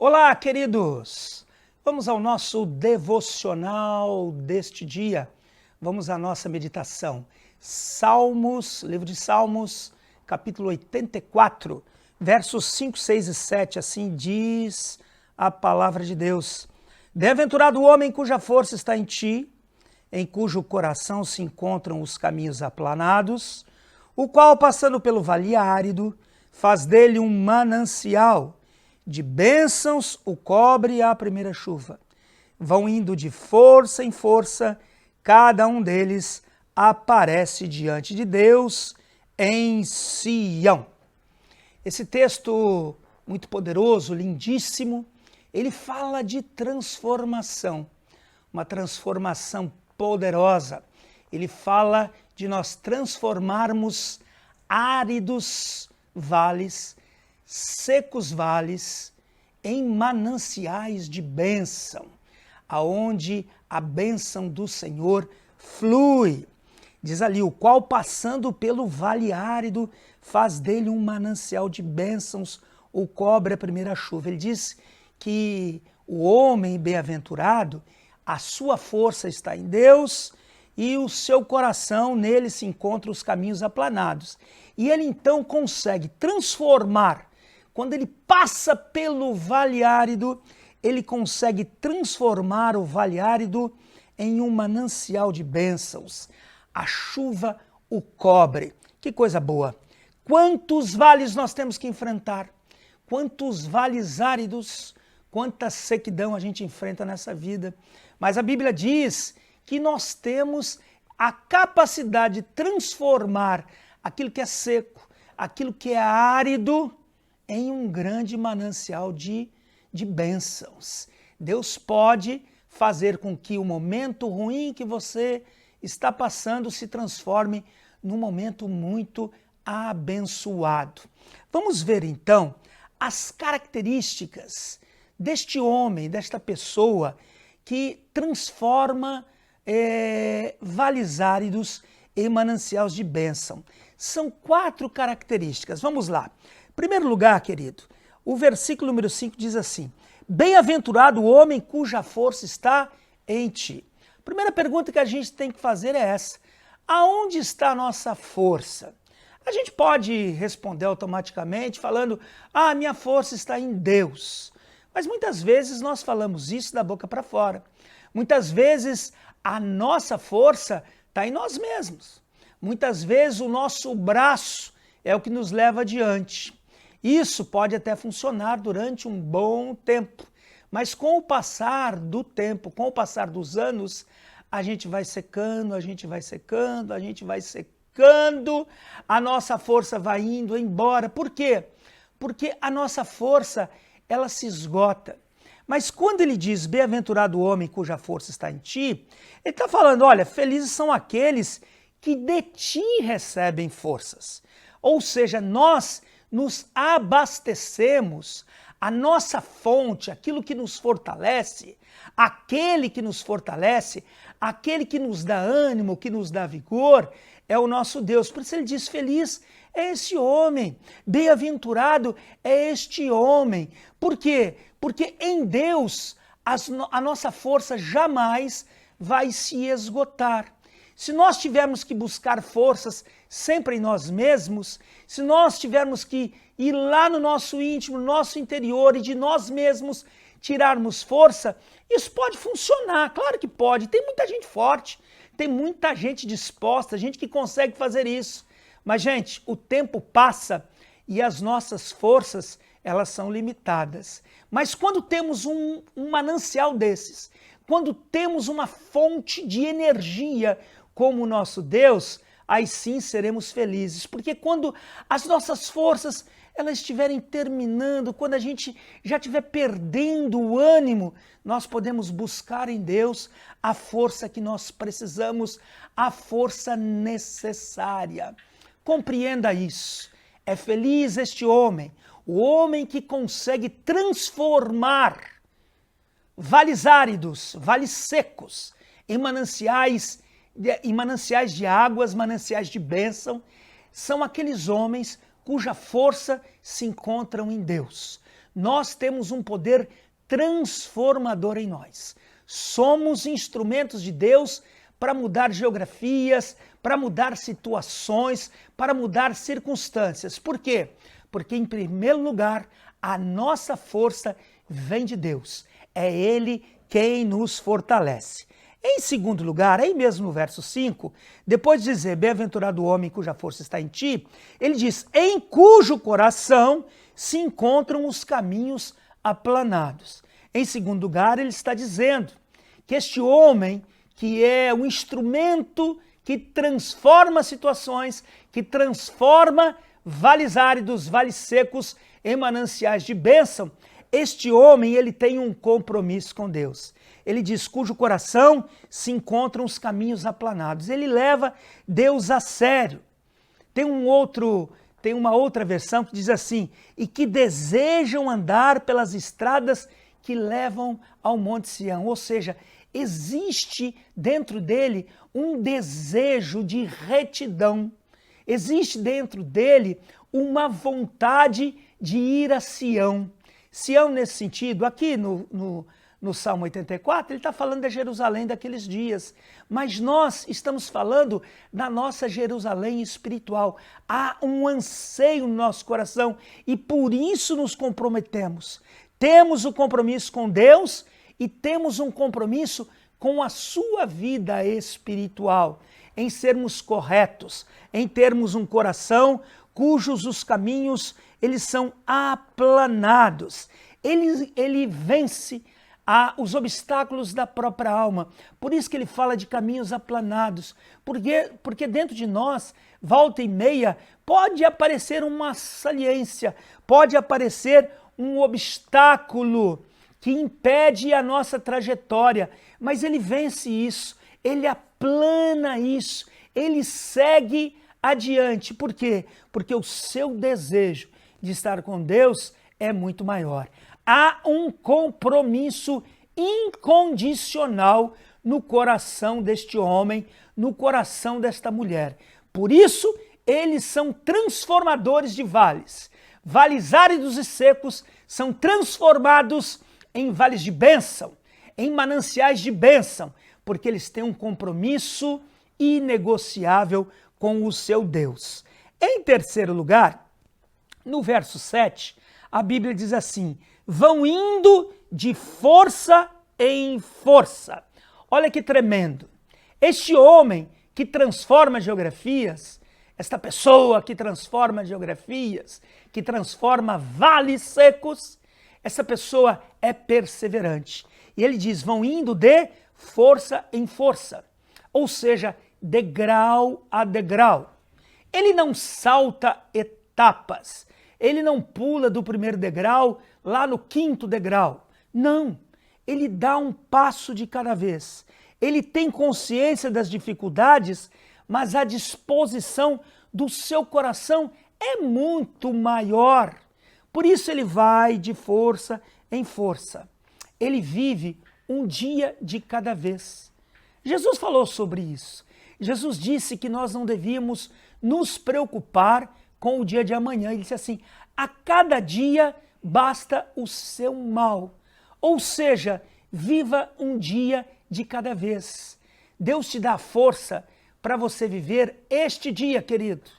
Olá, queridos! Vamos ao nosso devocional deste dia. Vamos à nossa meditação. Salmos, livro de Salmos, capítulo 84, versos 5, 6 e 7. Assim diz a palavra de Deus. Bem-aventurado o homem cuja força está em ti, em cujo coração se encontram os caminhos aplanados, o qual, passando pelo vale árido, faz dele um manancial. De bênçãos o cobre a primeira chuva. Vão indo de força em força, cada um deles aparece diante de Deus em Sião. Esse texto muito poderoso, lindíssimo, ele fala de transformação, uma transformação poderosa. Ele fala de nós transformarmos áridos vales, secos vales, em mananciais de bênção, aonde a bênção do Senhor flui. Diz ali, o qual passando pelo vale árido faz dele um manancial de bênçãos, o cobre a primeira chuva. Ele diz que o homem bem-aventurado, a sua força está em Deus e o seu coração, nele se encontram os caminhos aplanados. E ele então consegue transformar. Quando ele passa pelo vale árido, ele consegue transformar o vale árido em um manancial de bênçãos. A chuva o cobre. Que coisa boa! Quantos vales nós temos que enfrentar? Quantos vales áridos, quanta sequidão a gente enfrenta nessa vida. Mas a Bíblia diz que nós temos a capacidade de transformar aquilo que é seco, aquilo que é árido, em um grande manancial de bênçãos. Deus pode fazer com que o momento ruim que você está passando se transforme num momento muito abençoado. Vamos ver então as características deste homem, desta pessoa que transforma vales áridos em mananciais de bênção. São 4 características. Vamos lá. Em primeiro lugar, querido, o versículo número 5 diz assim: bem-aventurado o homem cuja força está em ti. A primeira pergunta que a gente tem que fazer é essa: aonde está a nossa força? A gente pode responder automaticamente falando: minha força está em Deus. Mas muitas vezes nós falamos isso da boca para fora. Muitas vezes a nossa força está em nós mesmos. Muitas vezes o nosso braço é o que nos leva adiante. Isso pode até funcionar durante um bom tempo, mas com o passar do tempo, com o passar dos anos, a gente vai secando, a gente vai secando, a gente vai secando, a nossa força vai indo embora. Por quê? Porque a nossa força, ela se esgota. Mas quando ele diz, bem-aventurado o homem cuja força está em ti, ele está falando, olha, felizes são aqueles que de ti recebem forças. Ou seja, nós nos abastecemos, a nossa fonte, aquilo que nos fortalece, aquele que nos fortalece, aquele que nos dá ânimo, que nos dá vigor, é o nosso Deus. Por isso ele diz, feliz é esse homem, bem-aventurado é este homem. Por quê? Porque em Deus a nossa força jamais vai se esgotar. Se nós tivermos que buscar forças sempre em nós mesmos, se nós tivermos que ir lá no nosso íntimo, no nosso interior e de nós mesmos tirarmos força, isso pode funcionar, claro que pode. Tem muita gente forte, tem muita gente disposta, gente que consegue fazer isso. Mas, gente, o tempo passa e as nossas forças, elas são limitadas. Mas quando temos um manancial desses, quando temos uma fonte de energia como o nosso Deus, aí sim seremos felizes. Porque quando as nossas forças elas estiverem terminando, quando a gente já estiver perdendo o ânimo, nós podemos buscar em Deus a força que nós precisamos, a força necessária. Compreenda isso. É feliz este homem, o homem que consegue transformar vales áridos, vales secos, em mananciais de águas, mananciais de bênção. São aqueles homens cuja força se encontram em Deus. nós temos um poder transformador em nós. Somos instrumentos de Deus para mudar geografias, para mudar situações, para mudar circunstâncias. Por quê? Porque, em primeiro lugar, a nossa força vem de Deus. É Ele quem nos fortalece. Em segundo lugar, aí mesmo no verso 5, depois de dizer, bem-aventurado o homem cuja força está em ti, ele diz, em cujo coração se encontram os caminhos aplanados. Em segundo lugar, ele está dizendo que este homem, que é um instrumento que transforma situações, que transforma vales áridos, vales secos em mananciais de bênção, este homem, ele tem um compromisso com Deus. Ele diz, cujo coração se encontram os caminhos aplanados. Ele leva Deus a sério. Tem uma outra versão que diz assim, e que desejam andar pelas estradas que levam ao Monte Sião. Ou seja, existe dentro dele um desejo de retidão. Existe dentro dele uma vontade de ir a Sião. Sião, nesse sentido, aqui no Salmo 84, ele está falando da Jerusalém daqueles dias. Mas nós estamos falando da nossa Jerusalém espiritual. Há um anseio no nosso coração e por isso nos comprometemos. Temos o compromisso com Deus e temos um compromisso com a sua vida espiritual, em sermos corretos, em termos um coração cujos os caminhos eles são aplanados. Ele vence os obstáculos da própria alma. Por isso que ele fala de caminhos aplanados. Porque dentro de nós, volta e meia, pode aparecer uma saliência, pode aparecer um obstáculo que impede a nossa trajetória. Mas ele vence isso, ele aplana isso, ele segue adiante. Por quê? Porque o seu desejo de estar com Deus é muito maior. Há um compromisso incondicional no coração deste homem, no coração desta mulher. Por isso, eles são transformadores de vales. Vales áridos e secos são transformados em vales de bênção, em mananciais de bênção, porque eles têm um compromisso inegociável com o seu Deus. Em terceiro lugar, no verso 7, a Bíblia diz assim, vão indo de força em força. Olha que tremendo. Este homem que transforma geografias, esta pessoa que transforma geografias, que transforma vales secos, essa pessoa é perseverante. E ele diz, vão indo de força em força, ou seja, degrau a degrau. Ele não salta etapas, ele não pula do primeiro degrau lá no quinto degrau. Não, ele dá um passo de cada vez. Ele tem consciência das dificuldades, mas a disposição do seu coração é muito maior. Por isso ele vai de força em força. Ele vive um dia de cada vez. Jesus falou sobre isso. Jesus disse que nós não devíamos nos preocupar com o dia de amanhã. Ele disse assim, a cada dia basta o seu mal. Ou seja, viva um dia de cada vez. Deus te dá força para você viver este dia, querido.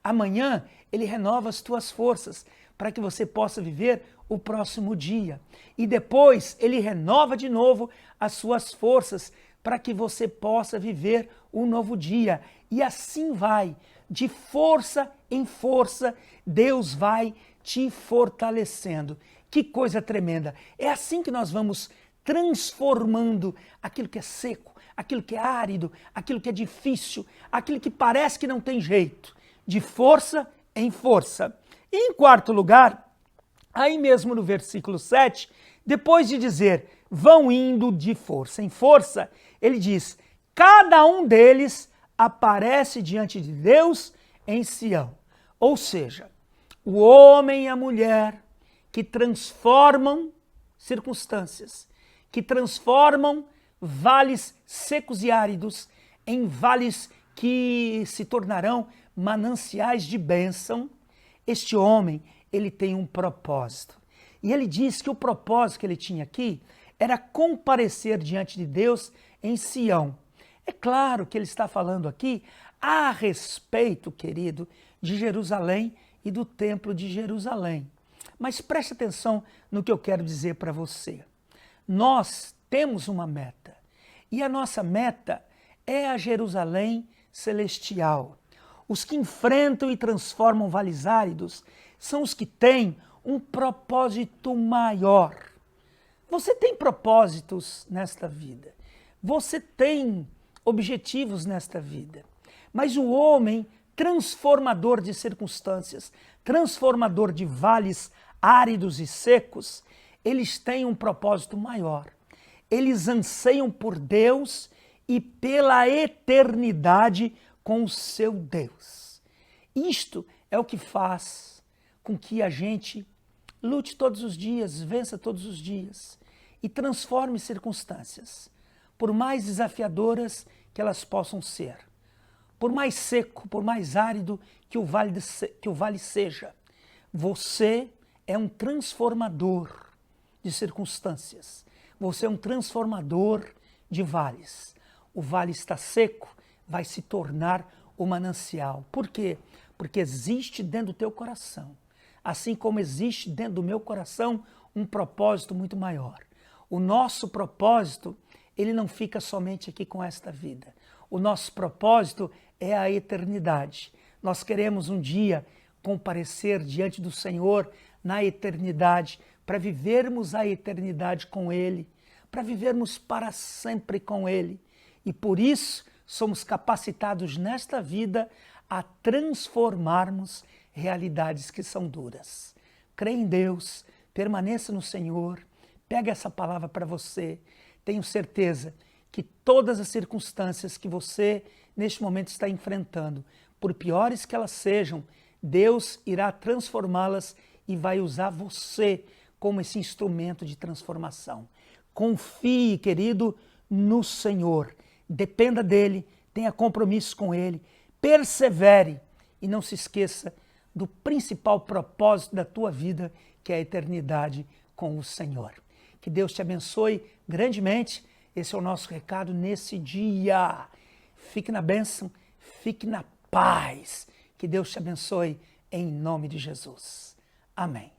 Amanhã ele renova as tuas forças para que você possa viver o próximo dia. E depois ele renova de novo as suas forças para que você possa viver um novo dia. E assim vai, de força em força, Deus vai te fortalecendo. Que coisa tremenda! É assim que nós vamos transformando aquilo que é seco, aquilo que é árido, aquilo que é difícil, aquilo que parece que não tem jeito, de força em força. E em quarto lugar, aí mesmo no versículo 7, depois de dizer, vão indo de força em força, ele diz, cada um deles aparece diante de Deus em Sião. Ou seja, o homem e a mulher que transformam circunstâncias, que transformam vales secos e áridos em vales que se tornarão mananciais de bênção. Este homem, ele tem um propósito. E ele diz que o propósito que ele tinha aqui era comparecer diante de Deus em Sião. É claro que ele está falando aqui a respeito, querido, de Jerusalém e do Templo de Jerusalém. Mas preste atenção no que eu quero dizer para você. Nós temos uma meta, e a nossa meta é a Jerusalém celestial. Os que enfrentam e transformam vales áridos são os que têm um propósito maior. Você tem propósitos nesta vida, você tem objetivos nesta vida, mas o homem transformador de circunstâncias, transformador de vales áridos e secos, eles têm um propósito maior. Eles anseiam por Deus e pela eternidade com o seu Deus. Isto é o que faz com que a gente lute todos os dias, vença todos os dias e transforme circunstâncias, por mais desafiadoras que elas possam ser, por mais seco, por mais árido que o vale seja. Você é um transformador de circunstâncias. Você é um transformador de vales. O vale está seco, vai se tornar o manancial. Por quê? Porque existe dentro do teu coração, assim como existe dentro do meu coração, um propósito muito maior. O nosso propósito, ele não fica somente aqui com esta vida. O nosso propósito é a eternidade. Nós queremos um dia comparecer diante do Senhor na eternidade, para vivermos a eternidade com Ele, para vivermos para sempre com Ele. E por isso somos capacitados nesta vida a transformarmos realidades que são duras. Crê em Deus, permaneça no Senhor, pega essa palavra para você. Tenho certeza que todas as circunstâncias que você neste momento está enfrentando, por piores que elas sejam, Deus irá transformá-las e vai usar você como esse instrumento de transformação. Confie, querido, no Senhor. Dependa dEle, tenha compromisso com Ele, persevere e não se esqueça do principal propósito da tua vida, que é a eternidade com o Senhor. Que Deus te abençoe grandemente. Esse é o nosso recado nesse dia. Fique na bênção, fique na paz. Que Deus te abençoe em nome de Jesus. Amém.